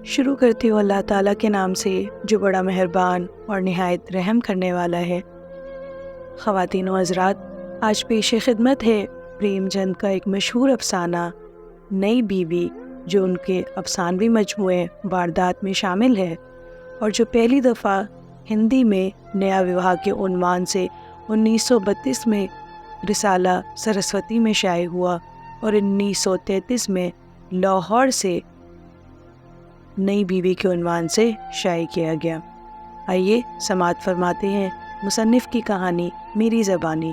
شروع کرتی ہوں اللہ تعالیٰ کے نام سے جو بڑا مہربان اور نہایت رحم کرنے والا ہے۔ خواتین و حضرات، آج پیش خدمت ہے پریم چند کا ایک مشہور افسانہ نئی بیوی، جو ان کے افسانوی مجموعے واردات میں شامل ہے اور جو پہلی دفعہ ہندی میں نیا وواہ کے عنوان سے 1932 میں رسالہ سرسوتی میں شائع ہوا اور 1933 میں لاہور سے نئی بیوی کے عنوان سے شائع کیا گیا۔ آئیے سماعت فرماتے ہیں مصنف کی کہانی میری زبانی۔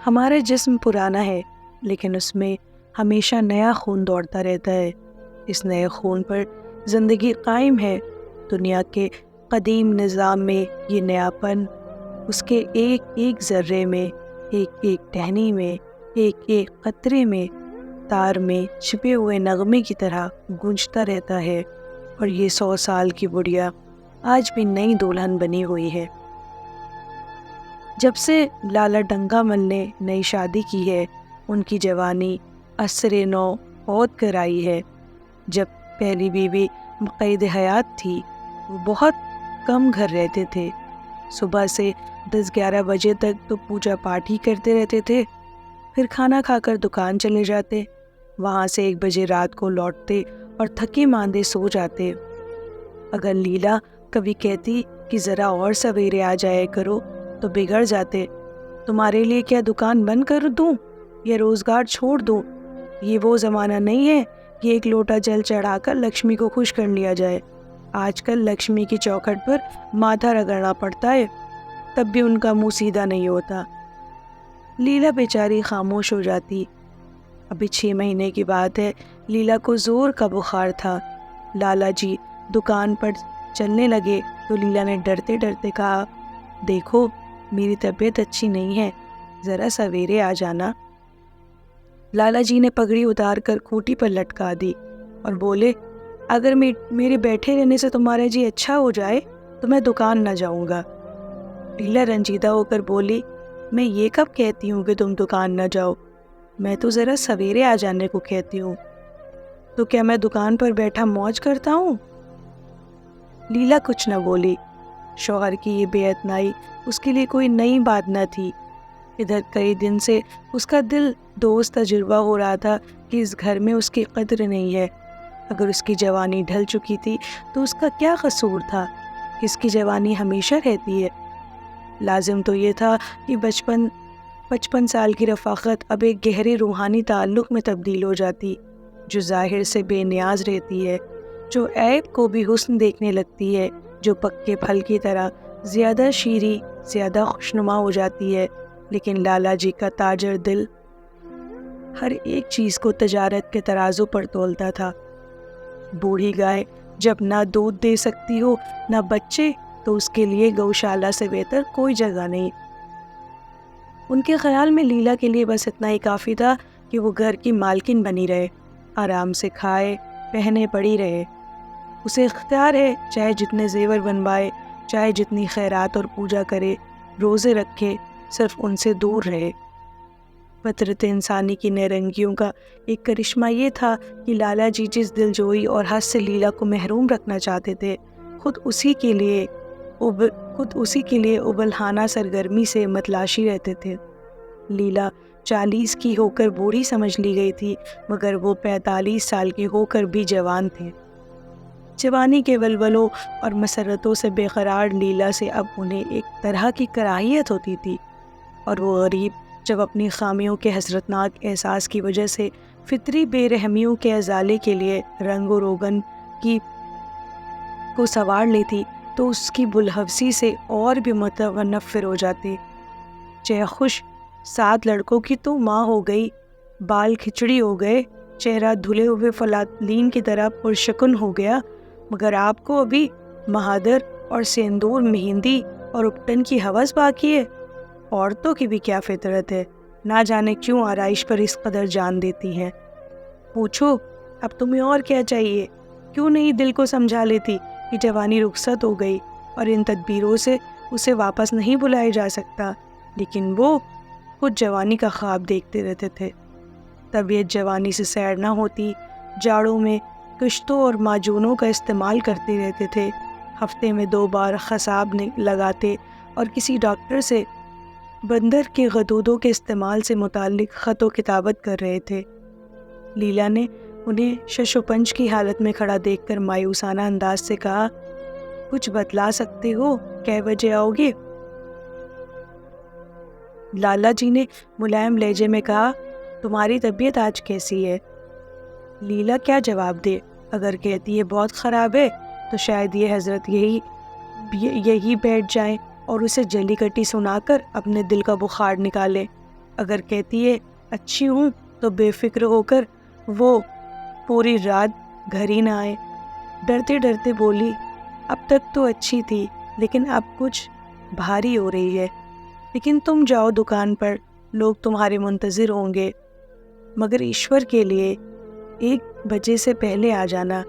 ہمارا جسم پرانا ہے، لیکن اس میں ہمیشہ نیا خون دوڑتا رہتا ہے۔ اس نئے خون پر زندگی قائم ہے۔ دنیا کے قدیم نظام میں یہ نیاپن اس کے ایک ایک ذرے میں، ایک ایک ٹہنی میں، ایک ایک قطرے میں، تار میں چھپے ہوئے نغمے کی طرح گونجتا رہتا ہے، اور یہ 100 سال کی بڑھیا آج بھی نئی دلہن بنی ہوئی ہے۔ جب سے لالا ڈنگا مل نے نئی شادی کی ہے، ان کی جوانی عصر نو عود کر آئی ہے۔ جب پہلی بیوی قید حیات تھی، وہ بہت کم گھر رہتے تھے۔ صبح سے 10-11 بجے تک تو پوجا پاٹ ہی کرتے رہتے تھے، پھر کھانا کھا کر دکان چلے جاتے، وہاں سے 1 بجے رات کو لوٹتے اور تھکے ماندے سو جاتے۔ اگر لیلا کبھی کہتی کہ ذرا اور سویرے آ جائے کرو تو بگڑ جاتے۔ تمہارے لیے کیا دکان بند کر دوں یا روزگار چھوڑ دوں؟ یہ وہ زمانہ نہیں ہے کہ ایک لوٹا جل چڑھا کر لکشمی کو خوش کر لیا جائے۔ آج کل لکشمی کی چوکھٹ پر ماتھا رگڑنا پڑتا ہے، تب بھی ان کا منہ سیدھا نہیں ہوتا۔ لیلا بیچاری خاموش ہو جاتی۔ ابھی 6 مہینے کی بات ہے، لیلا کو زور کا بخار تھا۔ لالا جی دکان پر چلنے لگے تو لیلا نے ڈرتے ڈرتے کہا، دیکھو میری طبیعت اچھی نہیں ہے، ذرا سویرے آ جانا۔ لالا جی نے پگڑی اتار کر کھوٹی پر لٹکا دی اور بولے، اگر میرے بیٹھے رہنے سے تمہارا جی اچھا ہو جائے تو میں دکان نہ جاؤں گا۔ لیلا رنجیدہ ہو کر بولی، میں یہ کب کہتی ہوں کہ تم دکان نہ جاؤ؟ میں تو ذرا سویرے آ جانے کو کہتی ہوں۔ تو کیا میں دکان پر بیٹھا موج کرتا ہوں؟ لیلا کچھ نہ بولی۔ شوہر کی یہ بے اعتنائی اس کے لیے کوئی نئی بات نہ تھی۔ ادھر کئی دن سے اس کا دل دوست تجربہ ہو رہا تھا کہ اس گھر میں اس کی قدر نہیں ہے۔ اگر اس کی جوانی ڈھل چکی تھی تو اس کا کیا قصور تھا؟ اس کی جوانی ہمیشہ رہتی ہے۔ لازم تو یہ تھا کہ 55 سال کی رفاقت اب ایک گہرے روحانی تعلق میں تبدیل ہو جاتی، جو ظاہر سے بے نیاز رہتی ہے، جو عیب کو بھی حسن دیکھنے لگتی ہے، جو پکے پھل کی طرح زیادہ شیریں، زیادہ خوشنما ہو جاتی ہے۔ لیکن لالا جی کا تاجر دل ہر ایک چیز کو تجارت کے ترازو پر تولتا تھا۔ بوڑھی گائے جب نہ دودھ دے سکتی ہو نہ بچے، تو اس کے لیے گوشالہ سے بہتر کوئی جگہ نہیں۔ ان کے خیال میں لیلا کے لیے بس اتنا ہی کافی تھا کہ وہ گھر کی مالکن بنی رہے، آرام سے کھائے پہنے پڑی رہے۔ اسے اختیار ہے، چاہے جتنے زیور بنوائے، چاہے جتنی خیرات اور پوجا کرے، روزے رکھے، صرف ان سے دور رہے۔ فطرت انسانی کی نرنگیوں کا ایک کرشمہ یہ تھا کہ لالا جی جس دلجوئی اور حس سے لیلا کو محروم رکھنا چاہتے تھے، خود اسی کے لیے ابلہانہ سرگرمی سے متلاشی رہتے تھے۔ لیلا 40 کی ہو کر بوڑھی سمجھ لی گئی تھی، مگر وہ 45 سال کی ہو کر بھی جوان تھے۔ جوانی کے ولولوں اور مسرتوں سے بے قرار لیلا سے اب انہیں ایک طرح کی کراہیت ہوتی تھی، اور وہ غریب جب اپنی خامیوں کے حسرتناک احساس کی وجہ سے فطری بے رحمیوں کے ازالے کے لیے رنگ و روگن کو سنوار لیتی، تو اس کی بلحوثی سے اور بھی متنفر ہو جاتی۔ چہ خوش 7 لڑکوں کی تو ماں ہو گئی، بال کھچڑی ہو گئے، چہرہ دھلے ہوئے فلاتلین کی طرح پرشکن ہو گیا، مگر آپ کو ابھی مہادر اور سیندور مہندی اور اپٹن کی ہوس باقی ہے۔ عورتوں کی بھی کیا فطرت ہے، نہ جانے کیوں آرائش پر اس قدر جان دیتی ہیں۔ پوچھو اب تمہیں اور کیا چاہیے؟ کیوں نہیں دل کو سمجھا لیتی کہ جوانی رخصت ہو گئی اور ان تدبیروں سے اسے واپس نہیں بلایا جا سکتا؟ لیکن وہ خود جوانی کا خواب دیکھتے رہتے تھے۔ طبیعت جوانی سے سیر نہ ہوتی، جاڑوں میں کشتوں اور معجونوں کا استعمال کرتے رہتے تھے، ہفتے میں 2 بار خساب لگاتے اور کسی ڈاکٹر سے بندر کے غدودوں کے استعمال سے متعلق خط و کتابت کر رہے تھے۔ لیلا نے انہیں شش و پنج کی حالت میں کھڑا دیکھ کر مایوسانہ انداز سے کہا، کچھ بتلا سکتے ہو؟ کئے بجے آؤ گے؟ لالا جی نے ملائم لہجے میں کہا، تمہاری طبیعت آج کیسی ہے؟ لیلا کیا جواب دے؟ اگر کہتی ہے بہت خراب ہے تو شاید یہ حضرت یہی بیٹھ جائیں اور اسے جلی کٹی سنا کر اپنے دل کا بخار نکالے۔ اگر کہتی ہے اچھی ہوں تو بے فکر ہو کر وہ پوری رات گھر ہی نہ آئے۔ ڈرتے ڈرتے بولی، اب تک تو اچھی تھی لیکن اب کچھ بھاری ہو رہی ہے۔ لیکن تم جاؤ دکان پر، لوگ تمہارے منتظر ہوں گے، مگر ایشور کے لیے 1 بجے سے پہلے آ جانا۔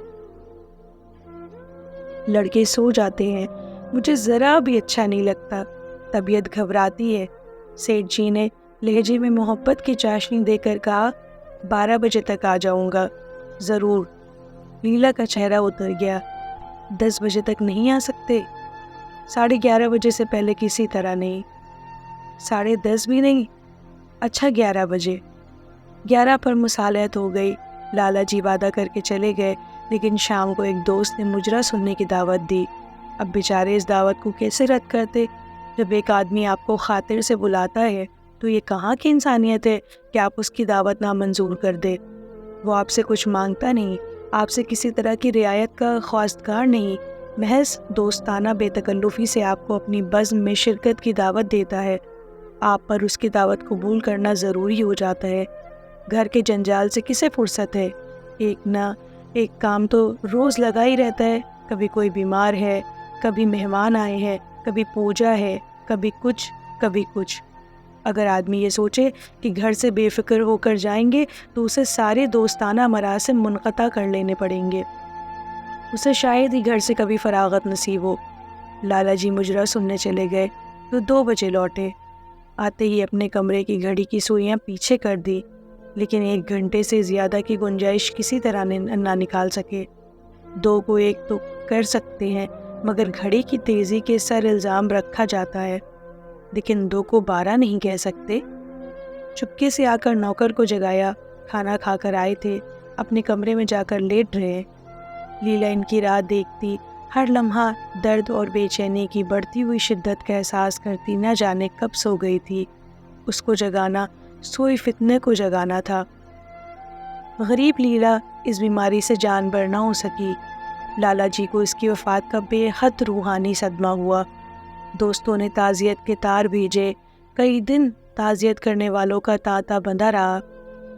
لڑکے سو جاتے ہیں، مجھے ذرا بھی اچھا نہیں لگتا، طبیعت گھبراتی ہے۔ سیٹھ جی نے لہجے میں محبت کی چاشنی دے کر کہا، 12 بجے تک آ جاؤں گا، ضرور۔ لیلا کا چہرہ اتر گیا۔ 10 بجے تک نہیں آ سکتے؟ 11:30 بجے سے پہلے کسی طرح نہیں۔ 10:30 بھی نہیں؟ اچھا 11 بجے۔ 11 پر مصالحت ہو گئی۔ لالا جی وعدہ کر کے چلے گئے، لیکن شام کو ایک دوست نے مجرا سننے کی دعوت دی۔ اب بیچارے اس دعوت کو کیسے رد کرتے؟ جب ایک آدمی آپ کو خاطر سے بلاتا ہے تو یہ کہاں کی انسانیت ہے کہ آپ اس کی دعوت نامنظور کر دے؟ وہ آپ سے کچھ مانگتا نہیں، آپ سے کسی طرح کی رعایت کا خواستگار نہیں، محض دوستانہ بے تکلفی سے آپ کو اپنی بزم میں شرکت کی دعوت دیتا ہے۔ آپ پر اس کی دعوت قبول کرنا ضروری ہو جاتا ہے۔ گھر کے جنجال سے کسے فرصت ہے؟ ایک نہ ایک کام تو روز لگا ہی رہتا ہے، کبھی کوئی بیمار ہے، کبھی مہمان آئے ہیں، کبھی پوجا ہے، کبھی کچھ۔ اگر آدمی یہ سوچے کہ گھر سے بے فکر ہو کر جائیں گے تو اسے سارے دوستانہ مراسم منقطع کر لینے پڑیں گے، اسے شاید ہی گھر سے کبھی فراغت نصیب ہو۔ لالا جی مجرا سننے چلے گئے تو 2 بجے لوٹے۔ آتے ہی اپنے کمرے کی گھڑی کی سوئیاں پیچھے کر دی، لیکن 1 گھنٹے سے زیادہ کی گنجائش کسی طرح نہ نکال سکے۔ 2 کو 1 تو کر سکتے ہیں، مگر گھڑی کی تیزی کے سر الزام رکھا جاتا ہے، لیکن 2 کو 12 نہیں کہہ سکتے۔ چپکے سے آ کر نوکر کو جگایا، کھانا کھا کر آئے تھے، اپنے کمرے میں جا کر لیٹ رہے۔ لیلا ان کی راہ دیکھتی، ہر لمحہ درد اور بے چینی کی بڑھتی ہوئی شدت کا احساس کرتی، نہ جانے کب سو گئی تھی۔ اس کو جگانا سوئی فتنے کو جگانا تھا۔ غریب لیلا اس بیماری سے جان بر نہ ہو سکی۔ لالا جی کو اس کی وفات کا بے حد روحانی صدمہ ہوا۔ دوستوں نے تعزیت کے تار بھیجے، کئی دن تعزیت کرنے والوں کا تانتا بندھا رہا۔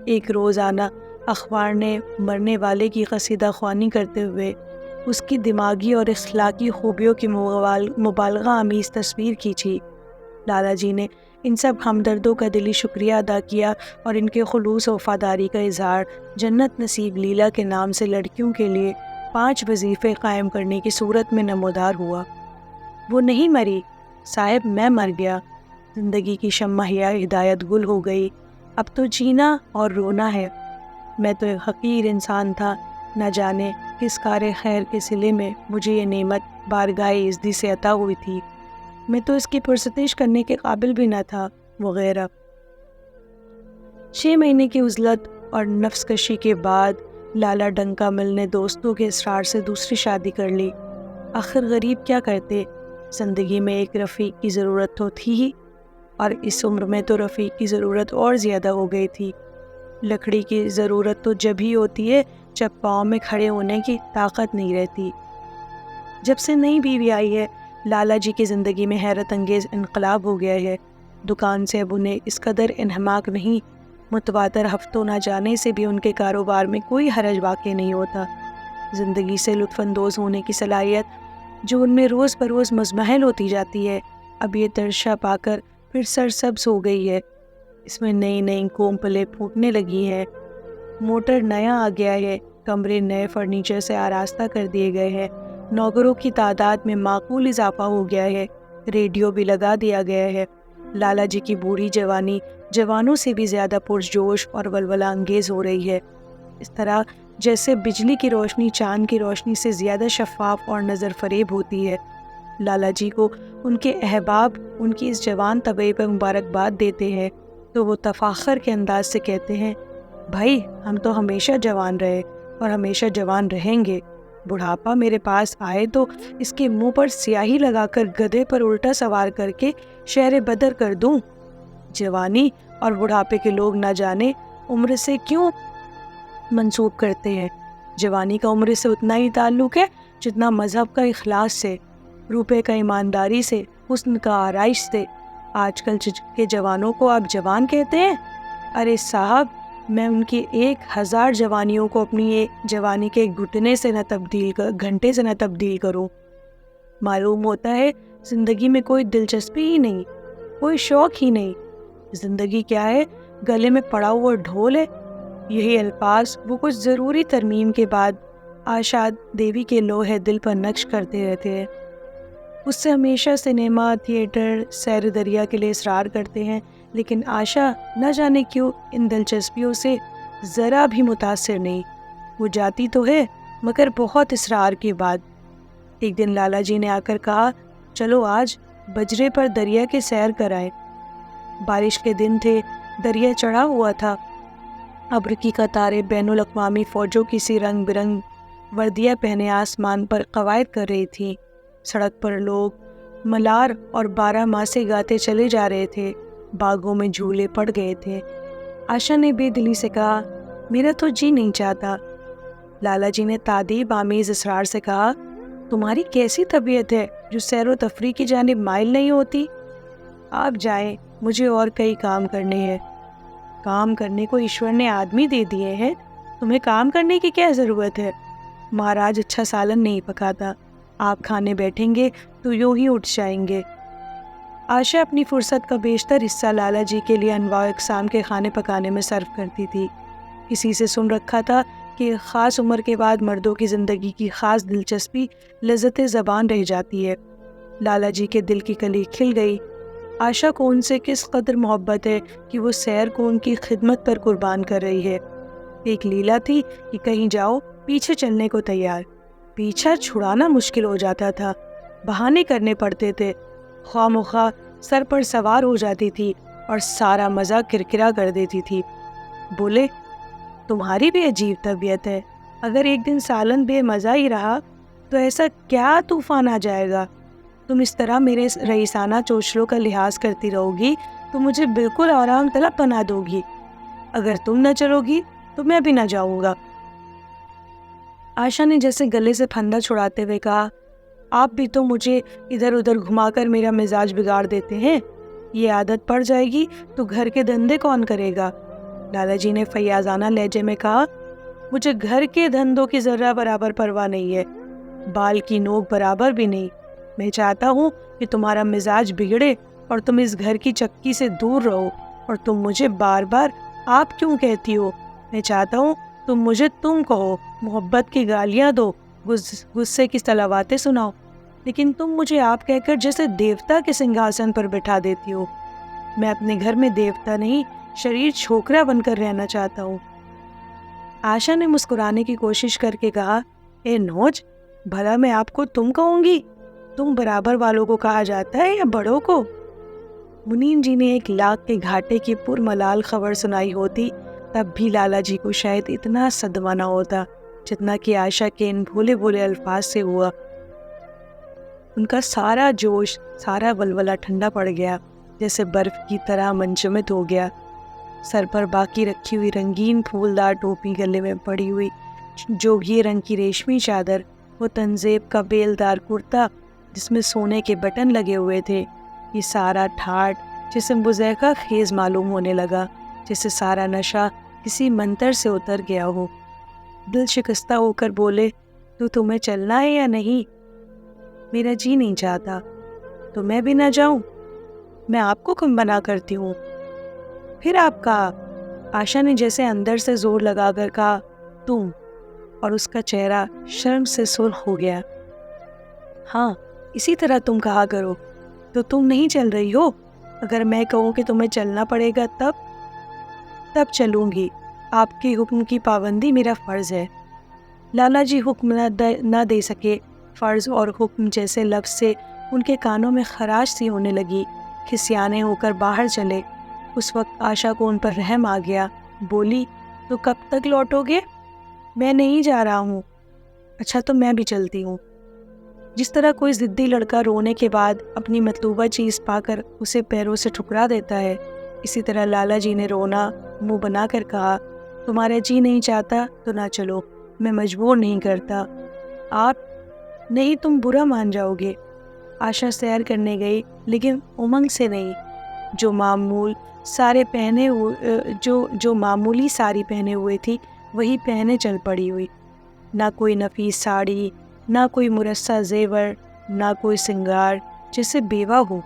ایک روزانہ اخبار نے مرنے والے کی قصیدہ خوانی کرتے ہوئے اس کی دماغی اور اخلاقی خوبیوں کی مبالغہ آمیز تصویر کھینچی۔ لالا جی نے ان سب ہمدردوں کا دلی شکریہ ادا کیا اور ان کے خلوص و وفاداری کا اظہار جنت نصیب لیلا کے نام سے لڑکیوں کے لیے 5 وظیفے قائم کرنے کی صورت میں نمودار ہوا۔ وہ نہیں مری صاحب، میں مر گیا۔ زندگی کی شمع ہدایت گل ہو گئی، اب تو جینا اور رونا ہے۔ میں تو ایک حقیر انسان تھا، نہ جانے کس کار خیر کے صلے میں مجھے یہ نعمت بارگاہ عزتی سے عطا ہوئی تھی، میں تو اس کی پرستش کرنے کے قابل بھی نہ تھا، وغیرہ۔ 6 مہینے کی عزلت اور نفس کشی کے بعد لالا ڈنکا مل نے دوستوں کے اصرار سے دوسری شادی کر لی۔ آخر غریب کیا کرتے، زندگی میں ایک رفیق کی ضرورت تو تھی ہی، اور اس عمر میں تو رفیق کی ضرورت اور زیادہ ہو گئی تھی۔ لکڑی کی ضرورت تو جب ہی ہوتی ہے جب پاؤں میں کھڑے ہونے کی طاقت نہیں رہتی۔ جب سے نئی بیوی آئی ہے، لالا جی کی زندگی میں حیرت انگیز انقلاب ہو گیا ہے۔ دکان سے اب انہیں اس قدر انہماک نہیں، متواتر ہفتوں نہ جانے سے بھی ان کے کاروبار میں کوئی حرج واقع نہیں ہوتا۔ زندگی سے لطف اندوز ہونے کی صلاحیت جو ان میں روز بروز مزمحل ہوتی جاتی ہے، اب یہ ترشا پا کر پھر سرسبز ہو گئی ہے۔ اس میں نئی نئی کومپلیں پھوٹنے لگی ہیں، موٹر نیا آ گیا ہے، کمرے نئے فرنیچر سے آراستہ کر دیے گئے ہیں، نوکروں کی تعداد میں معقول اضافہ ہو گیا ہے، ریڈیو بھی لگا دیا گیا ہے۔ لالا جی کی بوڑھی جوانی جوانوں سے بھی زیادہ پرجوش اور ولولہ انگیز ہو رہی ہے۔ اس طرح جیسے بجلی کی روشنی چاند کی روشنی سے زیادہ شفاف اور نظر فریب ہوتی ہے۔ لالا جی کو ان کے احباب ان کی اس جوان طبع پر مبارکباد دیتے ہیں تو وہ تفاخر کے انداز سے کہتے ہیں، بھائی ہم تو ہمیشہ جوان رہے اور ہمیشہ جوان رہیں گے۔ بڑھاپا میرے پاس آئے تو اس کے منہ پر سیاہی لگا کر گدھے پر الٹا سوار کر کے شہر بدر کر دوں۔ جوانی اور بڑھاپے کے لوگ نہ جانے عمر سے کیوں منسوب کرتے ہیں۔ جوانی کا عمر سے اتنا ہی تعلق ہے جتنا مذہب کا اخلاص سے، روپے کا ایمانداری سے، حسن کا آرائش سے۔ آج کل کے جوانوں کو آپ جوان کہتے ہیں؟ ارے صاحب، میں ان کی 1000 جوانیوں کو اپنی ایک جوانی کے گھنٹے سے نہ تبدیل کروں۔ معلوم ہوتا ہے زندگی میں کوئی دلچسپی ہی نہیں، کوئی شوق ہی نہیں۔ زندگی کیا ہے؟ گلے میں پڑا ہوا ڈھول ہے۔ یہی الفاظ وہ کچھ ضروری ترمیم کے بعد آشا دیوی کے لوہے دل پر نقش کرتے رہتے ہیں۔ اس سے ہمیشہ سنیما، تھیٹر، سیر دریا کے لیے اصرار کرتے ہیں، لیکن آشا نہ جانے کیوں ان دلچسپیوں سے ذرا بھی متاثر نہیں۔ وہ جاتی تو ہے مگر بہت اصرار کے بعد۔ ایک دن لالا جی نے آ کر کہا، چلو آج بجرے پر دریا کے سیر کرائیں۔ بارش کے دن تھے، دریا چڑھا ہوا تھا، ابر کی قطاریں بین الاقوامی فوجوں کی سی رنگ برنگ وردیاں پہنے آسمان پر قوائد کر رہی تھیں۔ سڑک پر لوگ ملار اور 12 ماسے گاتے چلے جا رہے تھے، باغوں میں جھولے پڑ گئے تھے۔ آشا نے بے دلی سے کہا، میرا تو جی نہیں چاہتا۔ لالا جی نے تادیب آمیز اصرار سے کہا، تمہاری کیسی طبیعت ہے جو سیر و تفریح کی جانب مائل نہیں ہوتی؟ آپ جائیں، مجھے اور کئی کام کرنے ہیں۔ کام کرنے کو ایشور نے آدمی دے دیے ہیں، تمہیں کام کرنے کی کیا ضرورت ہے؟ مہاراج اچھا سالن نہیں پکاتا، آپ کھانے بیٹھیں گے تو یوں ہی اٹھ جائیں گے۔ آشا اپنی فرصت کا بیشتر حصہ لالا جی کے لیے انواع و اقسام کے کھانے پکانے میں صرف کرتی تھی۔ کسی سے سن رکھا تھا کہ خاص عمر کے بعد مردوں کی زندگی کی خاص دلچسپی لذت زبان رہ جاتی ہے۔ لالا جی کے دل کی کلی کھل گئی۔ آشا کو ان سے کس قدر محبت ہے کہ وہ سیر کو ان کی خدمت پر قربان کر رہی ہے۔ ایک لیلا تھی کہ کہیں جاؤ پیچھے چلنے کو تیار، پیچھا چھڑانا مشکل ہو جاتا تھا، بہانے کرنے پڑتے تھے، خواہ مخواہ سر پر سوار ہو جاتی تھی اور سارا مزہ کرکرا کر دیتی تھی۔ بولے، تمہاری بھی عجیب طبیعت ہے، اگر ایک دن سالن بے مزہ ہی رہا تو ایسا کیا طوفان آ جائے گا؟ تم اس طرح میرے رئیسانہ چوچلوں کا لحاظ کرتی رہو گی تو مجھے بالکل آرام طلب بنا دو گی۔ اگر تم نہ چلو گی تو میں بھی نہ جاؤں گا۔ آشا نے جیسے گلے سے پھندا چھڑاتے ہوئے کہا، آپ بھی تو مجھے ادھر ادھر گھما کر میرا مزاج بگاڑ دیتے ہیں، یہ عادت پڑ جائے گی تو گھر کے دھندے کون کرے گا؟ لالا جی نے فیاضانہ لہجے میں کہا، مجھے گھر کے دھندوں کی ذرہ برابر پرواہ نہیں ہے، بال کی نوک برابر بھی نہیں۔ میں چاہتا ہوں کہ تمہارا مزاج بگڑے اور تم اس گھر کی چکی سے دور رہو، اور تم مجھے بار بار آپ کیوں کہتی ہو؟ میں چاہتا ہوں تم مجھے تم کہو، محبت کی گالیاں دو، غصے کی صلواتیں سناؤ، لیکن تم مجھے آپ کہہ کر جیسے دیوتا کے سنگھاسن پر بٹھا دیتی ہو۔ میں اپنے گھر میں دیوتا نہیں، شریر چھوکرا بن کر رہنا چاہتا ہوں۔ آشا نے مسکرانے کی کوشش کر کے کہا، اے نوج، بھلا میں آپ کو تم کہوں گی؟ تم برابر والوں کو کہا جاتا ہے یا بڑوں کو؟ منین جی نے 1 لاکھ کے گھاٹے کی پرملال خبر سنائی ہوتی تب بھی لالا جی کو شاید اتنا صدمہ نہ ہوتا جتنا کہ آشا کے ان بھولے بھولے الفاظ سے ہوا۔ ان کا سارا جوش، سارا ولولہ ٹھنڈا پڑ گیا، جیسے برف کی طرح منجمد ہو گیا۔ سر پر باقی رکھی ہوئی رنگین پھولدار ٹوپی، گلے میں پڑی ہوئی جوگیے رنگ کی ریشمی چادر، وہ تنزیب کا بیلدار کرتا جس میں سونے کے بٹن لگے ہوئے تھے، یہ سارا ٹھاٹ جسم بزیکا خیز معلوم ہونے لگا، جیسے سارا نشہ کسی منتر سے اتر گیا ہو۔ دل شکستہ ہو کر بولے، تو تمہیں چلنا ہے یا نہیں؟ میرا جی نہیں چاہتا۔ تو میں بھی نہ جاؤں؟ میں آپ کو کم منع کرتی ہوں؟ پھر آپ کہا، آشا نے جیسے اندر سے زور لگا کر کہا، تم، اور اس کا چہرہ شرم سے سرخ ہو گیا۔ ہاں، اسی طرح تم کہا کرو۔ تو تم نہیں چل رہی ہو؟ اگر میں کہوں کہ تمہیں چلنا پڑے گا تب چلوں گی۔ آپ کے حکم کی پابندی میرا فرض ہے۔ لالا جی حکم نہ دے سکے۔ فرض اور حکم جیسے لفظ سے ان کے کانوں میں خراش سی ہونے لگی۔ کھسیانے ہو کر باہر چلے۔ اس وقت آشا کو ان پر رحم آ گیا، بولی تو کب تک لوٹو گے؟ میں نہیں جا رہا ہوں۔ اچھا تو میں بھی چلتی ہوں۔ جس طرح کوئی ضدی لڑکا رونے کے بعد اپنی مطلوبہ چیز پا کر اسے پیروں سے ٹھکرا دیتا ہے، اسی طرح لالا جی نے رونا منہ بنا کر کہا، تمہارا جی نہیں چاہتا تو نہ چلو، میں مجبور نہیں کرتا۔ آپ نہیں، تم برا مان جاؤ گے۔ آشا سیر کرنے گئی، لیکن امنگ سے نہیں۔ جو معمولی ساری پہنے ہوئے تھی وہی پہنے چل پڑی ہوئی۔ نہ کوئی نفیس ساڑی، نہ کوئی مرصع زیور، نہ کوئی سنگار، جیسے بیوہ ہو۔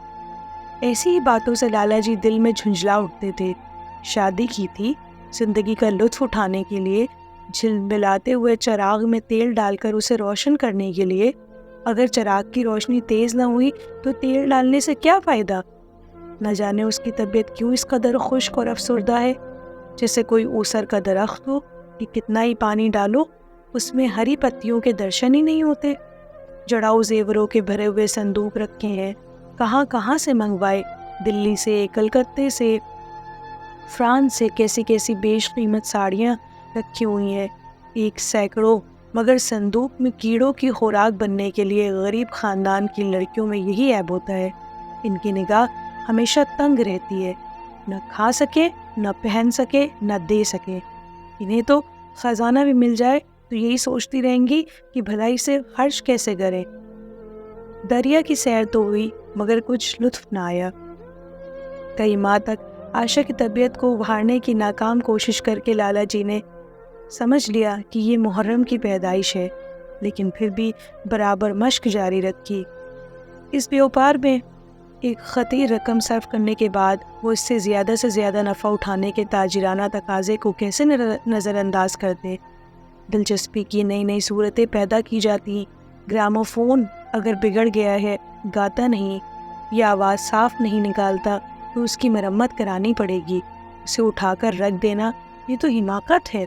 ایسی ہی باتوں سے لالا جی دل میں جھنجھلا اٹھتے تھے۔ شادی کی تھی، زندگی کا لطف اٹھانے کے لیے، جھلملاتے ہوئے چراغ میں تیل ڈال کر اسے روشن کرنے کے لیے۔ اگر چراغ کی روشنی تیز نہ ہوئی تو تیل ڈالنے سے کیا فائدہ؟ نہ جانے اس کی طبیعت کیوں اس قدر خشک اور افسردہ ہے، جیسے کوئی اوسر کا درخت ہو کہ کتنا ہی پانی ڈالو اس میں ہری پتیوں کے درشن ہی نہیں ہوتے۔ جڑاؤ زیوروں کے بھرے ہوئے صندوق رکھے ہیں، کہاں کہاں سے منگوائے، دلی سے، کلکتے سے، فرانس سے کیسی کیسی بیش قیمت ساڑیاں رکھی ہوئی ہیں، ایک سینکڑوں، مگر صندوق میں کیڑوں کی خوراک بننے کے لیے غریب خاندان کی لڑکیوں میں یہی عیب ہوتا ہے، ان کی نگاہ ہمیشہ تنگ رہتی ہے، نہ کھا سکے، نہ پہن سکے، نہ دے سکے۔ انہیں تو خزانہ بھی مل جائے تو یہی سوچتی رہیں گی کہ بھلائی سے خرچ کیسے کریں۔ دریا کی سیر تو ہوئی مگر کچھ لطف نہ آیا۔ کئی ماہ تک آشا کی طبیعت کو ابھارنے کی ناکام کوشش کر کے لالا جی نے سمجھ لیا کہ یہ محرم کی پیدائش ہے، لیکن پھر بھی برابر مشق جاری رکھی۔ اس بیوپار میں ایک خطیر رقم صرف کرنے کے بعد وہ اس سے زیادہ نفع اٹھانے کے تاجرانہ تقاضے کو کیسے نظر انداز کرتے؟ دلچسپی کی نئی نئی صورتیں پیدا کی جاتی۔ گراموفون اگر بگڑ گیا ہے، گاتا نہیں یا آواز صاف نہیں نکالتا تو اس کی مرمت کرانی پڑے گی، اسے اٹھا کر رکھ دینا یہ تو حماقت ہے۔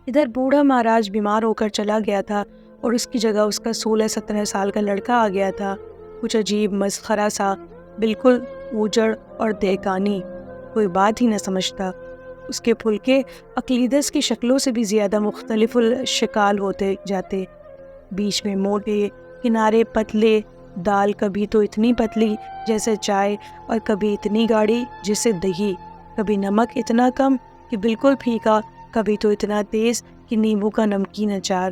ادھر بوڑھا مہاراج بیمار ہو کر چلا گیا تھا اور اس کی جگہ اس کا 16-17 سال کا لڑکا آ گیا تھا، کچھ عجیب مسخرہ سا، بالکل اوجڑ اور دہقانی، کوئی بات ہی نہ سمجھتا۔ اس کے پھلکے اقلیدس کی شکلوں سے بھی زیادہ مختلف الشکال ہوتے جاتے، بیچ میں موٹے، کنارے پتلے، دال کبھی تو اتنی پتلی جیسے چائے اور کبھی اتنی گاڑی جیسے دہی، کبھی نمک اتنا کم کہ بالکل پھیکا، کبھی تو اتنا تیز کہ نیمبو کا نمکین اچار۔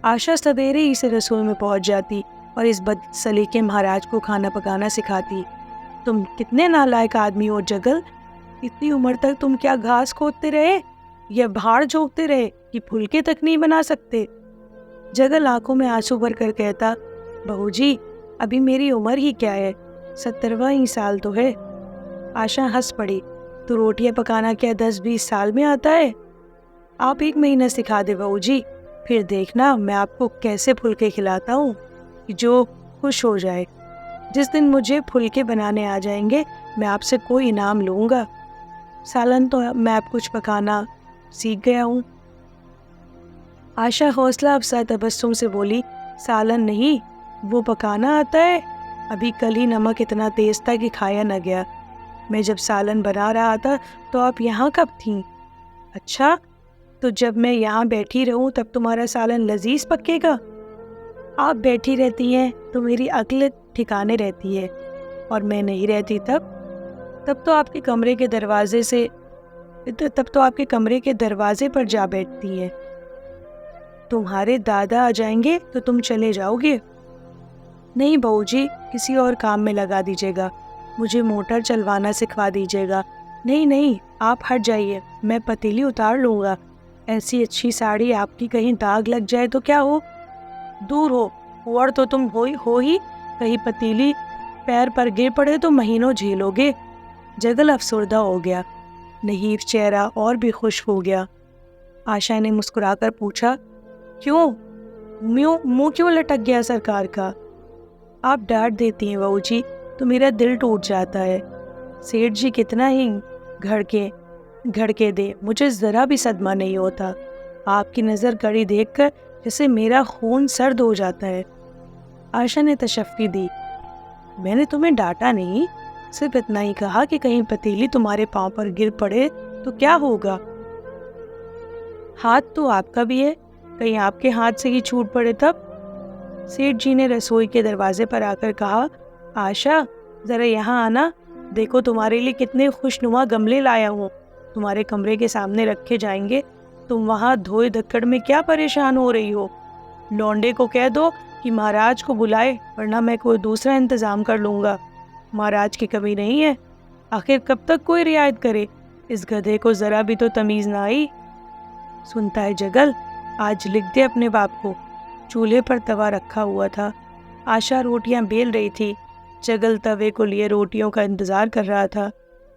آشا سویرے ہی سے رسوئی میں پہنچ جاتی اور اس بد سلیقے مہاراج کو کھانا پکانا سکھاتی۔ تم کتنے نالائق آدمی ہو جگل، اتنی عمر تک تم کیا گھاس کھودتے رہے یا بھاڑ جھونکتے رہے کہ پھلکے تک نہیں بنا سکتے؟ جگل آنکھوں میں آنسو بھر کر کہتا، بہو جی ابھی میری عمر ہی کیا ہے، 70واں ہی سال تو ہے۔ آشا ہنس پڑی، تو روٹیاں پکانا کیا 10-20 سال میں آتا ہے؟ آپ 1 مہینہ سکھا دے بہو جی، پھر دیکھنا میں آپ کو کیسے پھلکے کھلاتا ہوں کہ جو خوش ہو جائے۔ جس دن مجھے پھلکے بنانے آ جائیں گے میں آپ سے کوئی انعام لوں گا۔ سالن تو میں اب کچھ پکانا سیکھ گیا ہوں۔ آشا حوصلہ افزا تبسم سے بولی، سالن نہیں، وہ پکانا آتا ہے، ابھی کل ہی نمک اتنا تیز تھا کہ کھایا نہ گیا۔ میں جب سالن بنا رہا تھا تو آپ یہاں کب تھیں؟ اچھا تو جب میں یہاں بیٹھی رہوں تب تمہارا سالن لذیذ پکے گا؟ آپ بیٹھی رہتی ہیں تو میری عقل ٹھکانے رہتی ہے، اور میں نہیں رہتی تب تو آپ کے کمرے کے دروازے پر جا بیٹھتی ہیں۔ تمہارے دادا آ جائیں گے تو تم چلے جاؤ گے؟ نہیں بہو جی، کسی اور کام میں لگا دیجیے گا، مجھے موٹر چلوانا سکھوا دیجیے گا۔ نہیں آپ ہٹ جائیے، میں پتیلی اتار لوں گا، ایسی اچھی ساڑی آپ کی کہیں داغ لگ جائے تو کیا ہو؟ دور ہو، اور تو تم ہو ہی، کہیں پتیلی پیر پر گر پڑے تو مہینوں جھیلو گے۔ جگل افسردہ ہو گیا، نحیف چہرہ اور بھی خشک ہو گیا۔ آشا نے مسکرا کر پوچھا، کیوں منہ کیوں لٹک گیا سرکار کا؟ آپ ڈانٹ دیتی ہیں بہو جی تو میرا دل ٹوٹ جاتا ہے، سیٹھ جی کتنا ہی گھڑ کے دے، مجھے ذرا بھی صدمہ نہیں ہوتا۔ آپ کی نظر کڑی دیکھ کر جیسے میرا خون سرد ہو جاتا ہے۔ عائشہ نے تشفی دی، میں نے تمہیں ڈانٹا نہیں، صرف اتنا ہی کہا کہ کہیں پتیلی تمہارے پاؤں پر گر پڑے تو کیا ہوگا؟ ہاتھ تو آپ کا بھی ہے، کہیں آپ کے ہاتھ سے ہی چھوٹ پڑے تب؟ سیٹھ جی نے رسوئی کے دروازے پر آ کر کہا، عائشہ ذرا یہاں آنا، دیکھو تمہارے لیے کتنے خوشنما گملے لایا ہوں، تمہارے کمرے کے سامنے رکھے جائیں گے، تم وہاں دھوئے دھکڑ میں کیا پریشان ہو رہی ہو؟ لونڈے کو کہہ دو کہ مہاراج کو بلائے، ورنہ میں کوئی دوسرا انتظام کر لوں گا۔ مہاراج کی کمی نہیں ہے، آخر کب تک کوئی رعایت کرے؟ اس گدھے کو ذرا بھی تو تمیز نہ آئی۔ سنتا ہے جگل، آج لکھ دے اپنے باپ کو۔ چولہے پر توا رکھا ہوا تھا، عائشہ روٹیاں بیل رہی تھی، جگل توے کو لیے روٹیوں کا انتظار کر رہا تھا۔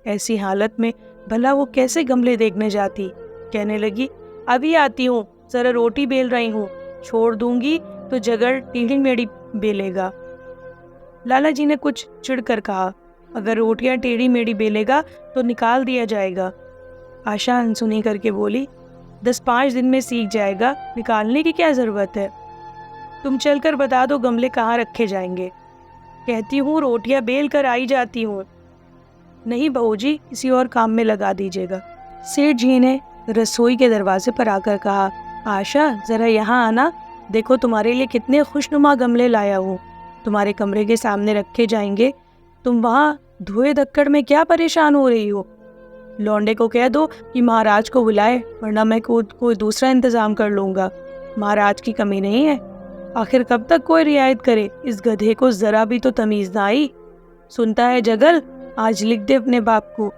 ایسی حالت میں بھلا وہ کیسے گملے دیکھنے جاتی؟ کہنے لگی، ابھی آتی ہوں، ذرا روٹی بیل رہی ہوں، چھوڑ دوں گی تو جگر ٹیڑھی میڑھی بیلے گا۔ لالا جی نے کچھ چڑ کر کہا، اگر روٹیاں ٹیڑھی میڑھی بیلے گا تو نکال دیا جائے گا۔ عائشہ انسنی کر کے بولی، 10-5 دن میں سیکھ جائے گا، نکالنے کی کیا ضرورت ہے؟ تم چل کر بتا دو گملے کہاں رکھے جائیں گے۔ کہتی ہوں روٹیاں بیل کر آئی جاتی ہوں۔ نہیں بہو جی، کسی اور کام میں لگا دیجیے گا۔ سیٹھ جی نے رسوئی کے دروازے پر آ کر کہا، عائشہ ذرا یہاں آنا، دیکھو تمہارے لیے کتنے خوشنما گملے لایا ہوں، تمہارے کمرے کے سامنے رکھے جائیں گے، تم وہاں دھوئے دھکڑ میں کیا پریشان ہو رہی ہو؟ لونڈے کو کہہ دو کہ مہاراج کو بلائے، ورنہ میں کوئی دوسرا انتظام کر لوں گا۔ مہاراج کی کمی نہیں ہے، آخر کب تک کوئی رعایت کرے؟ اس گدھے کو ذرا بھی تو تمیز نہ آئی۔ سنتا ہے جگل، آج لکھ دے اپنے باپ کو۔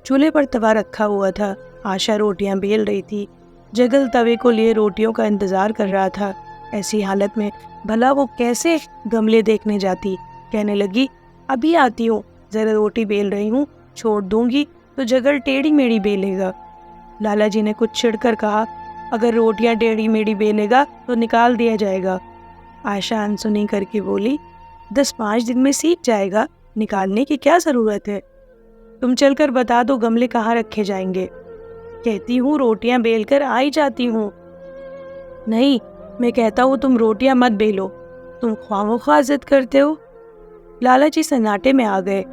چولہے پر توا رکھا ہوا تھا، عائشہ روٹیاں بیل رہی تھی، جگل توے کو لیے روٹیوں کا انتظار کر رہا تھا۔ ایسی حالت میں بھلا وہ کیسے گملے دیکھنے جاتی؟ کہنے لگی، ابھی آتی ہوں، ذرا روٹی بیل رہی ہوں، چھوڑ دوں گی تو جگر ٹیڑھی میڑھی بیلے گا۔ لالا جی نے کچھ چڑ کر کہا، اگر روٹیاں ٹیڑھی میڑھی بیلے گا تو نکال دیا جائے گا۔ عائشہ انسنی کر کے بولی، 10-5 دن میں سیکھ جائے گا، نکالنے کی کیا ضرورت ہے؟ تم چل کر بتا دو گملے کہاں رکھے جائیں گے۔ کہتی ہوں روٹیاں بیل کر آئی جاتی ہوں۔ نہیں، میں کہتا ہوں تم روٹیاں مت بیلو، تم خواہ مخواہ ضد کرتے ہو۔ لالا جی سناٹے میں آ گئے۔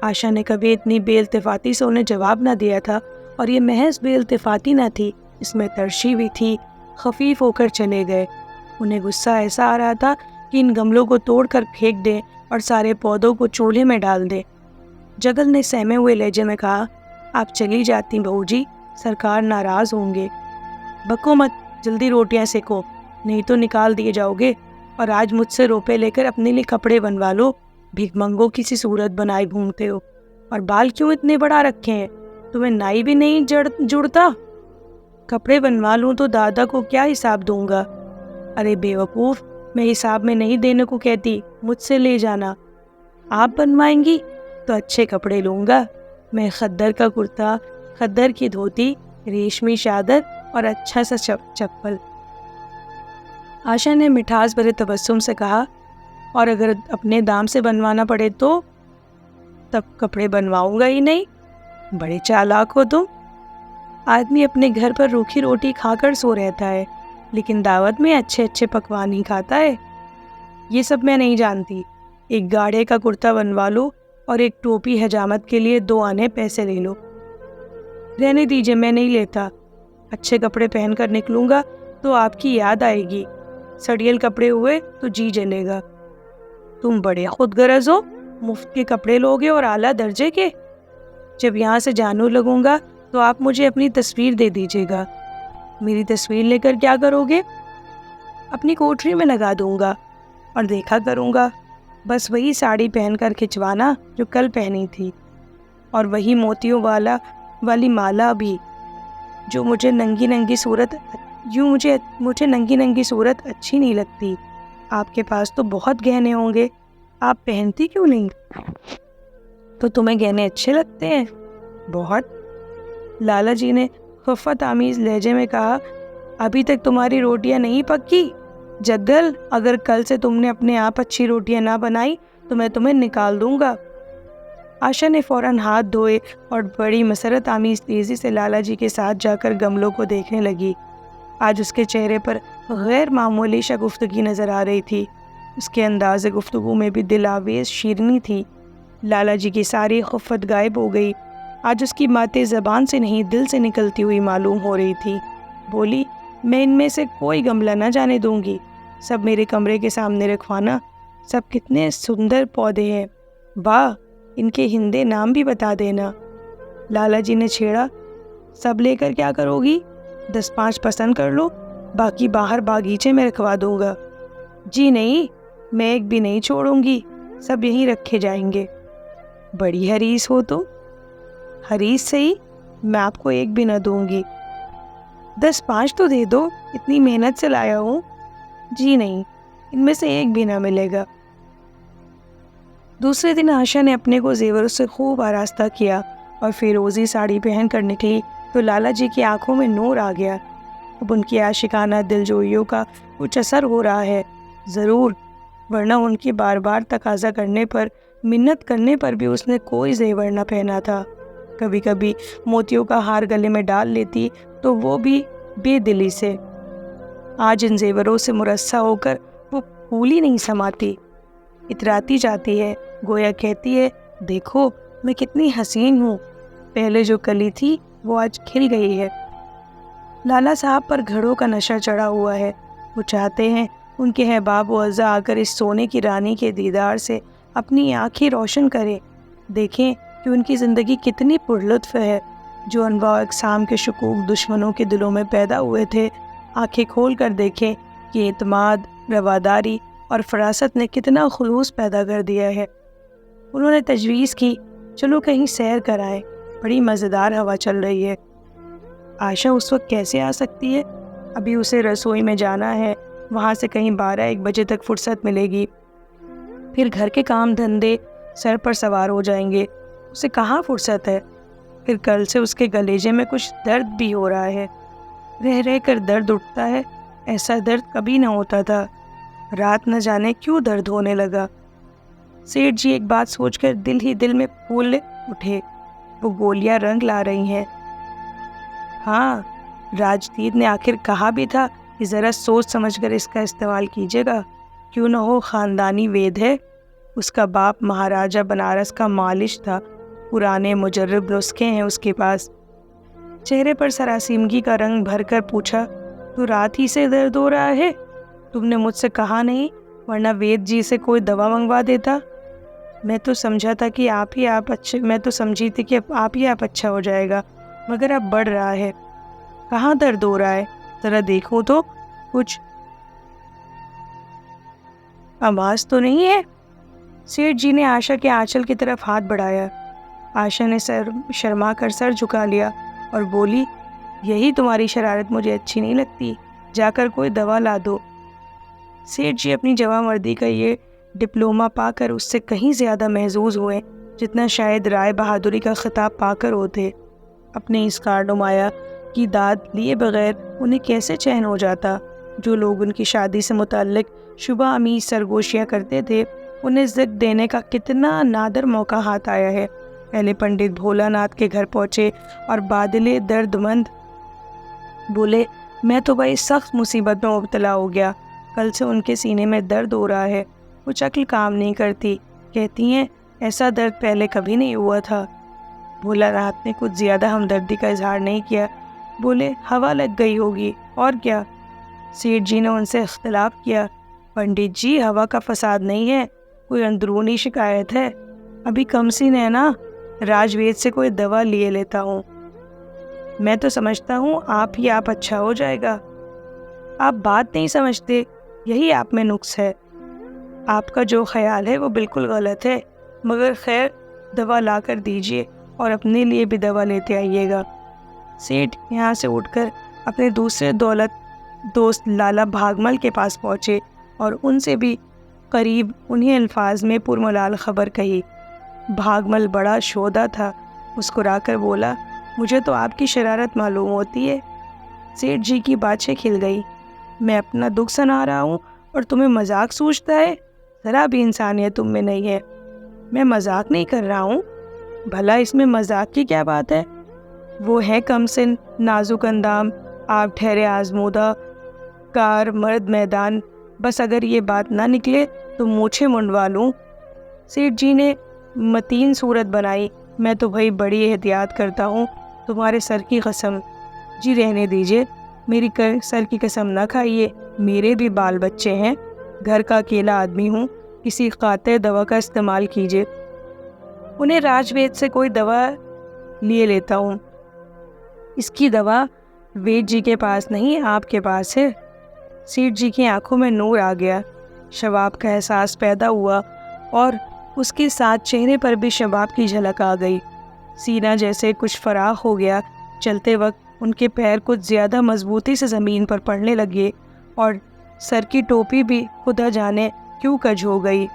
عائشہ نے کبھی اتنی بے التفاتی سے انہیں جواب نہ دیا تھا، اور یہ محض بے التفاتی نہ تھی، اس میں ترشی بھی تھی۔ خفیف ہو کر چلے گئے۔ انہیں غصہ ایسا آ رہا تھا کہ ان گملوں کو توڑ کر پھینک دیں اور سارے پودوں کو چولہے میں ڈال دیں۔ جگل نے سہمے ہوئے لہجے میں کہا، آپ چلی جاتی بہو جی، سرکار ناراض ہوں گے۔ بکو مت، جلدی روٹیاں سیکو، نہیں تو نکال دیے جاؤ گے، اور آج مجھ سے روپے لے کر اپنے لیے کپڑے بنوا لو، بھیک منگو کی سی صورت بنائے گھومتے ہو۔ اور بال کیوں اتنے بڑا رکھے ہیں؟ تمہیں نائی بھی نہیں جڑتا؟ کپڑے بنوا لوں تو دادا کو کیا حساب دوں گا؟ ارے بے وقوف، میں حساب میں نہیں دینے کو کہتی، مجھ سے لے جانا۔ آپ بنوائیں گی تو اچھے کپڑے لوں گا، میں خدر کا کرتا، خدر کی دھوتی، ریشمی چادر اور اچھا سا چپل۔ عائشہ نے مٹھاس بھرے تبسم سے کہا، اور اگر اپنے دام سے بنوانا پڑے تو؟ تب کپڑے بنواؤں گا ہی نہیں۔ بڑے چالاک ہو تم۔ آدمی اپنے گھر پر روکھی روٹی کھا کر سو رہتا ہے، لیکن دعوت میں اچھے اچھے پکوان ہی کھاتا ہے۔ یہ سب میں نہیں جانتی، ایک گاڑے کا کرتا بنوا لو اور ایک ٹوپی حجامت کے لیے 2 آنے پیسے لے لو۔ رہنے دیجیے، میں نہیں لیتا، اچھے کپڑے پہن کر نکلوں گا تو آپ کی یاد آئے گی، سڑیل کپڑے ہوئے تو جی جلے گا۔ تم بڑے خود غرض ہو، مفت کے کپڑے لوگے اور اعلیٰ درجے کے۔ جب یہاں سے جانو لگوں گا تو آپ مجھے اپنی تصویر دے دیجیے گا۔ میری تصویر لے کر کیا کرو گے؟ اپنی کوٹری میں لگا دوں گا اور دیکھا کروں گا، بس وہی ساڑی پہن کر کھنچوانا جو کل پہنی تھی، اور وہی موتیوں والی مالا بھی، جو مجھے ننگی ننگی صورت اچھی نہیں لگتی۔ آپ کے پاس تو بہت گہنے ہوں گے، آپ پہنتی کیوں نہیں؟ تو تمہیں گہنے اچھے لگتے ہیں؟ بہت۔ لالا جی نے خفت آمیز لہجے میں کہا، ابھی تک تمہاری روٹیاں نہیں پکی؟ جگل، اگر کل سے تم نے اپنے آپ اچھی روٹیاں نہ بنائی تو میں تمہیں نکال دوں گا۔ عائشہ نے فوراً ہاتھ دھوئے اور بڑی مسرت آمیز تیزی سے لالا جی کے ساتھ جا کر گملوں کو دیکھنے لگی۔ آج اس کے چہرے پر غیر معمولی شگفتگی نظر آ رہی تھی۔ اس کے انداز گفتگو میں بھی دل آویز شیرینی تھی۔ لالا جی کی ساری خفت غائب ہو گئی۔ آج اس کی باتیں زبان سے نہیں دل سے نکلتی ہوئی معلوم ہو رہی تھی۔ بولی، میں ان میں سے کوئی گملہ نہ جانے دوں گی، سب میرے کمرے کے سامنے رکھوانا۔ سب کتنے سندر پودے ہیں، واہ، ان کے ہندے نام بھی بتا دینا۔ لالا جی نے چھیڑا، سب لے کر کیا کرو گی؟ 10-5 پسند کر لو، باقی باہر باغیچے میں رکھوا دوں گا۔ جی نہیں، میں ایک بھی نہیں چھوڑوں گی، سب یہیں رکھے جائیں گے۔ بڑی حریص ہو تو۔ حریص صحیح، میں آپ کو ایک بھی نہ دوں گی۔ 10-5 تو دے دو، اتنی محنت سے لایا ہوں۔ جی نہیں، ان میں سے ایک بھی نہ ملے گا۔ دوسرے دن آشا نے اپنے کو زیوروں سے خوب آراستہ کیا اور فیروزی ساڑی پہن کر نکلی تو لالا جی کی آنکھوں میں نور آ گیا۔ اب ان کی عاشقانہ دلجوئیوں کا کچھ اثر ہو رہا ہے، ضرور، ورنہ ان کی بار بار تقاضا کرنے پر، منت کرنے پر بھی اس نے کوئی زیور نہ پہنا تھا۔ کبھی کبھی موتیوں کا ہار گلے میں ڈال لیتی تو وہ بھی بے دلی سے۔ آج ان زیوروں سے مرصع ہو کر وہ پھول ہی نہیں سماتی، اتراتی جاتی ہے، گویا کہتی ہے، دیکھو میں کتنی حسین ہوں، پہلے جو کلی تھی وہ آج کھل گئی ہے۔ لالا صاحب پر گھڑوں کا نشہ چڑھا ہوا ہے، وہ چاہتے ہیں ان کے احباب و اعزاء آ کر اس سونے کی رانی کے دیدار سے اپنی آنکھیں روشن کریں، دیکھیں کہ ان کی زندگی کتنی پرلطف ہے۔ جو انواع اقسام کے شکوک دشمنوں کے دلوں میں پیدا ہوئے تھے، آنکھیں کھول کر دیکھیں کہ اعتماد، رواداری اور فراست نے کتنا خلوص پیدا کر دیا ہے۔ انہوں نے تجویز کی، چلو کہیں سیر کرائیں، بڑی مزیدار ہوا چل رہی ہے۔ آشا اس وقت کیسے آ سکتی ہے؟ ابھی اسے رسوئی میں جانا ہے، وہاں سے کہیں 12-1 بجے تک فرصت ملے گی، پھر گھر کے کام دھندے سر پر سوار ہو جائیں گے، اسے کہاں فرصت ہے؟ پھر کل سے اس کے گلیجے میں کچھ درد بھی ہو رہا ہے، رہ رہ کر درد اٹھتا ہے، ایسا درد کبھی نہ ہوتا تھا، رات نہ جانے کیوں درد ہونے لگا۔ سیٹھ جی ایک بات سوچ کر دل ہی دل میں پھول اٹھے، وہ گولیاں رنگ لا رہی ہیں۔ ہاں، راجدیت نے آخر کہا بھی تھا کہ ذرا سوچ سمجھ کر اس کا استعمال کیجیے گا، کیوں نہ ہو خاندانی وید ہے۔ اس کا باپ مہاراجہ بنارس کا مالش تھا، پرانے مجرب نسخے ہیں اس کے پاس۔ چہرے پر سراسیمگی کا رنگ بھر کر پوچھا، تو رات ہی سے درد ہو رہا ہے؟ تم نے مجھ سے کہا نہیں، ورنہ وید جی سے کوئی دوا منگوا دیتا۔ میں تو سمجھی تھی کہ آپ اچھا ہو جائے گا، مگر اب بڑھ رہا ہے۔ کہاں درد ہو رہا ہے؟ ذرا دیکھو تو، کچھ آواز تو نہیں ہے؟ سیٹھ جی نے آشا کے آنچل کی طرف ہاتھ بڑھایا۔ آشا نے شرما کر سر جھکا لیا اور بولی، یہی تمہاری شرارت مجھے اچھی نہیں لگتی، جا کر کوئی دوا لا دو۔ سیٹھ جی اپنی جواں مردی کا یہ ڈپلومہ پا کر اس سے کہیں زیادہ محظوظ ہوئے جتنا شاید رائے بہادری کا خطاب پا کر ہوتے۔ اپنے اس کار نمایاں کی داد لیے بغیر انہیں کیسے چین ہو جاتا؟ جو لوگ ان کی شادی سے متعلق شبہ آمیز سرگوشیاں کرتے تھے، انہیں زد دینے کا کتنا نادر موقع ہاتھ آیا ہے۔ پہلے پنڈت بھولا ناتھ کے گھر پہنچے اور بادلے درد مند بولے، میں تو بھائی سخت مصیبت میں مبتلا ہو گیا، کل سے ان کے سینے میں درد ہو رہا ہے، کچھ عقل کام نہیں کرتی، کہتی ہیں ایسا درد پہلے کبھی نہیں ہوا تھا۔ بھولا ناتھ نے کچھ زیادہ ہمدردی کا اظہار نہیں کیا، بولے، ہوا لگ گئی ہوگی، اور کیا؟ سیٹھ جی نے ان سے اختلاف کیا، پنڈت جی ہوا کا فساد نہیں ہے، کوئی اندرونی شکایت ہے، ابھی کم سن ہے نا، راج وید سے کوئی دوا لیے لیتا ہوں، میں تو سمجھتا ہوں آپ اچھا ہو جائے گا۔ آپ بات نہیں سمجھتے، یہی آپ میں نقص ہے، آپ کا جو خیال ہے وہ بالکل غلط ہے، مگر خیر دوا لا کر دیجیے اور اپنے لیے بھی دوا لیتے آئیے گا۔ سیٹھ یہاں سے اٹھ کر اپنے دوسرے دوست لالا بھاگمل کے پاس پہنچے اور ان سے بھی قریب انہیں الفاظ میں پرملال خبر کہی۔ بھاگمل بڑا شودہ تھا، مسکرا کر بولا، مجھے تو آپ کی شرارت معلوم ہوتی ہے۔ سیٹھ جی کی باتیں کھل گئی، میں اپنا دکھ سنا رہا ہوں اور تمہیں مذاق سوچتا ہے؟ ذرا بھی انسانیت تم میں نہیں ہے۔ میں مذاق نہیں کر رہا ہوں، بھلا اس میں مذاق کی کیا بات ہے؟ وہ ہے کم سن، نازک اندام، آپ ٹھہرے آزمودہ کار مرد میدان، بس اگر یہ بات نہ نکلے تو مونچھیں منڈوا لوں۔ سیٹھ جی نے متین صورت بنائی، میں تو بھائی بڑی احتیاط کرتا ہوں، تمہارے سر کی قسم۔ جی رہنے دیجیے، میری سر کی قسم نہ کھائیے، میرے بھی بال بچے ہیں، گھر کا اکیلا آدمی ہوں، کسی قاطع دوا کا استعمال کیجیے۔ انہیں راج وید سے کوئی دوا لیے لیتا ہوں۔ اس کی دوا وید جی کے پاس نہیں، آپ کے پاس ہے۔ سیٹھ جی کی آنکھوں میں نور آ گیا، شباب کا احساس پیدا ہوا اور اس کے ساتھ چہرے پر بھی شباب کی جھلک آ گئی۔ سینہ جیسے کچھ فراخ ہو گیا۔ چلتے وقت ان کے پیر کچھ زیادہ مضبوطی سے زمین پر پڑنے لگے اور سر کی ٹوپی بھی خدا جانے کیوں کج ہو گئی۔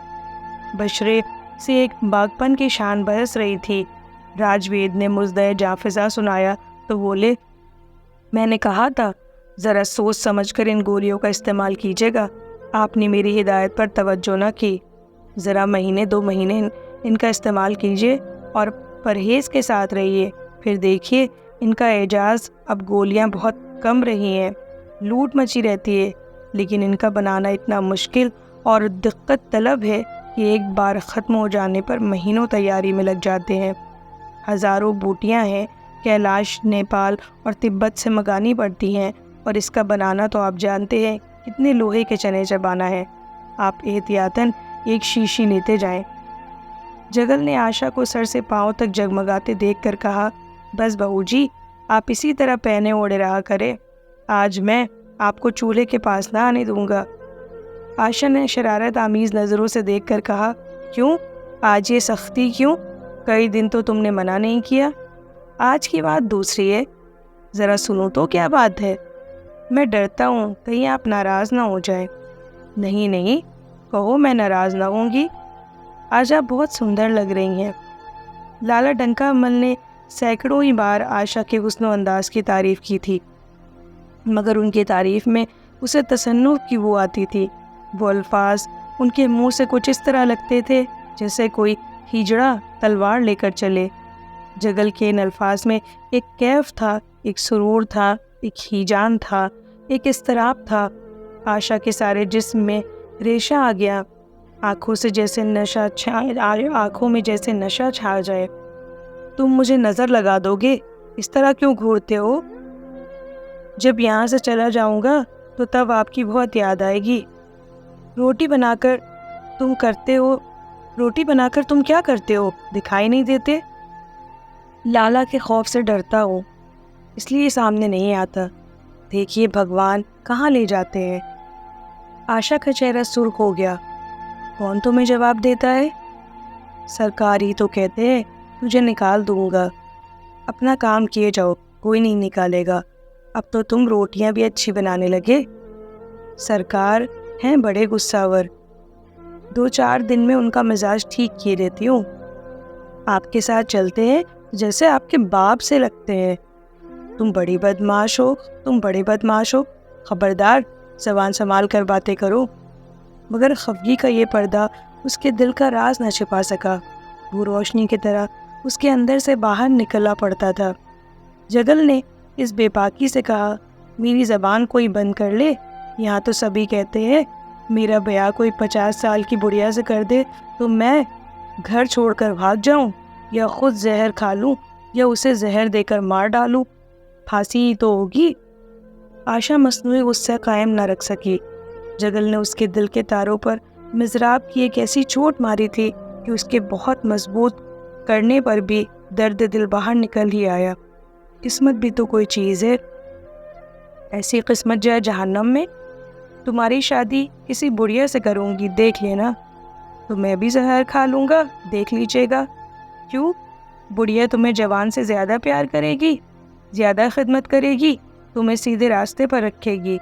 بشرے سے ایک باغپن کی شان برس رہی تھی۔ راج وید نے مزدہ جافزہ سنایا تو بولے، میں نے کہا تھا ذرا سوچ سمجھ کر ان گولیوں کا استعمال کیجیے گا، آپ نے میری ہدایت پر توجہ نہ کی۔ ذرا مہینے 2 مہینے ان کا استعمال کیجیے اور پرہیز کے ساتھ رہیے، پھر دیکھیے ان کا اعجاز۔ اب گولیاں بہت کم رہی ہیں، لوٹ مچی رہتی ہے، لیکن ان کا بنانا اتنا مشکل اور دقت طلب ہے کہ ایک بار ختم ہو جانے پر مہینوں تیاری میں لگ جاتے ہیں۔ ہزاروں بوٹیاں ہیں، کیلاش، نیپال اور تبت سے منگانی پڑتی ہیں، اور اس کا بنانا تو آپ جانتے ہیں کتنے لوہے کے چنے چبانا ہے۔ آپ احتیاطاً ایک شیشی لیتے جائیں۔ جگل نے آشا کو سر سے پاؤں تک جگمگاتے دیکھ کر کہا، بس بہو جی، آپ اسی طرح پہنے اوڑھے رہا کرے، آج میں آپ کو چولہے کے پاس نہ آنے دوں گا۔ آشا نے شرارت آمیز نظروں سے دیکھ کر کہا، کیوں آج یہ سختی کیوں؟ کئی دن تو تم نے منع نہیں کیا۔ آج کی بات دوسری ہے، ذرا سنو تو کیا بات ہے؟ میں ڈرتا ہوں کہیں آپ ناراض نہ ہو جائیں۔ نہیں نہیں، کہو، میں ناراض نہ ہوں گی۔ آج آپ بہت سندر لگ رہی ہیں۔ لالا ڈنکا مل نے سینکڑوں ہی بار آشا کے حسن و انداز کی تعریف کی تھی، مگر ان کی تعریف میں اسے تصنف کی بو آتی تھی۔ وہ الفاظ ان کے منہ سے کچھ اس طرح لگتے تھے جیسے کوئی ہجڑا تلوار لے کر چلے۔ جگل کے ان الفاظ میں ایک کیف تھا، ایک سرور تھا، ایک ہیجان تھا، ایک اضطراب تھا۔ آشا کے سارے جسم میں ریشہ آ گیا، آنکھوں میں جیسے نشہ چھا جائے۔ تم مجھے نظر لگا دو گے؟ اس طرح کیوں گھورتے ہو؟ جب یہاں سے چلا جاؤں گا تو تب آپ کی بہت یاد آئے گی۔ روٹی بنا کر تم کیا کرتے ہو؟ دکھائی نہیں دیتے؟ لالا کے خوف سے ڈرتا ہوں، اس لیے سامنے نہیں آتا۔ دیکھیے بھگوان کہاں لے جاتے ہیں۔ آشا کا چہرہ سرخ ہو گیا۔ کون تمہیں جواب دیتا ہے؟ سرکار ہی تو کہتے ہیں تجھے نکال دوں گا۔ اپنا کام کیے جاؤ، کوئی نہیں نکالے گا۔ اب تو تم روٹیاں بھی اچھی بنانے لگے۔ سرکار ہیں بڑے غصہ ور، 2-4 دن میں ان کا مزاج ٹھیک کیے دیتی ہوں۔ آپ کے ساتھ چلتے ہیں جیسے آپ کے باپ سے لگتے ہیں۔ تم بڑے بدماش ہو، خبردار، زبان سنبھال کر باتیں کرو۔ مگر خفگی کا یہ پردہ اس کے دل کا راز نہ چھپا سکا، وہ روشنی کی طرح اس کے اندر سے باہر نکلا پڑتا تھا۔ جگل نے اس بے باکی سے کہا، میری زبان کوئی بند کر لے، یہاں تو سبھی کہتے ہیں میرا بیاہ کوئی 50 سال کی بڑھیا سے کر دے تو میں گھر چھوڑ کر بھاگ جاؤں، یا خود زہر کھا لوں، یا اسے زہر دے کر مار ڈالوں، پھانسی ہی تو ہوگی۔ آشا مصنوعی غصہ قائم نہ رکھ سکی۔ جگل نے اس کے دل کے تاروں پر مضراب کی ایک ایسی چوٹ ماری تھی کہ اس کے بہت مضبوط کرنے پر بھی درد دل باہر نکل ہی آیا۔ قسمت بھی تو کوئی چیز ہے، ایسی قسمت جائے جہنم میں۔ تمہاری شادی کسی بڑھیا سے کروں گی، دیکھ لینا۔ تو میں بھی زہر کھا لوں گا، دیکھ لیجیے گا۔ کیوں؟ بڑھیا تمہیں جوان سے زیادہ پیار کرے گی، زیادہ خدمت کرے گی، تمہیں سیدھے راستے پر رکھے گی۔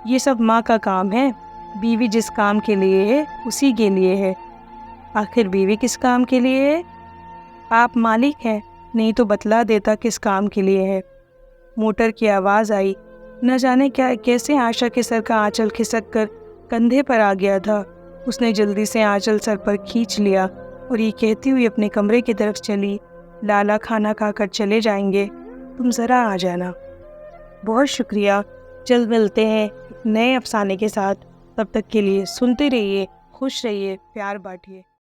یہ سب ماں کا کام ہے، بیوی جس کام کے لیے ہے اسی کے لیے ہے۔ آخر بیوی کس کام کے لیے ہے؟ آپ مالک ہیں، نہیں تو بتلا دیتا کس کام کے لیے ہے۔ موٹر کی آواز آئی، نہ جانے کیسے آشا کے سر کا آنچل کھسک کر کندھے پر آ گیا تھا۔ اس نے جلدی سے آنچل سر پر کھینچ لیا اور یہ کہتی ہوئی اپنے کمرے کی طرف چلی، لالا کھانا کھا کر چلے جائیں گے، تم ذرا آ جانا۔ بہت شکریہ. جلد ملتے ہیں ایک نئے افسانے کے ساتھ. تب تک کے لیے سنتے رہیے، خوش رہیے، پیار بانٹیے.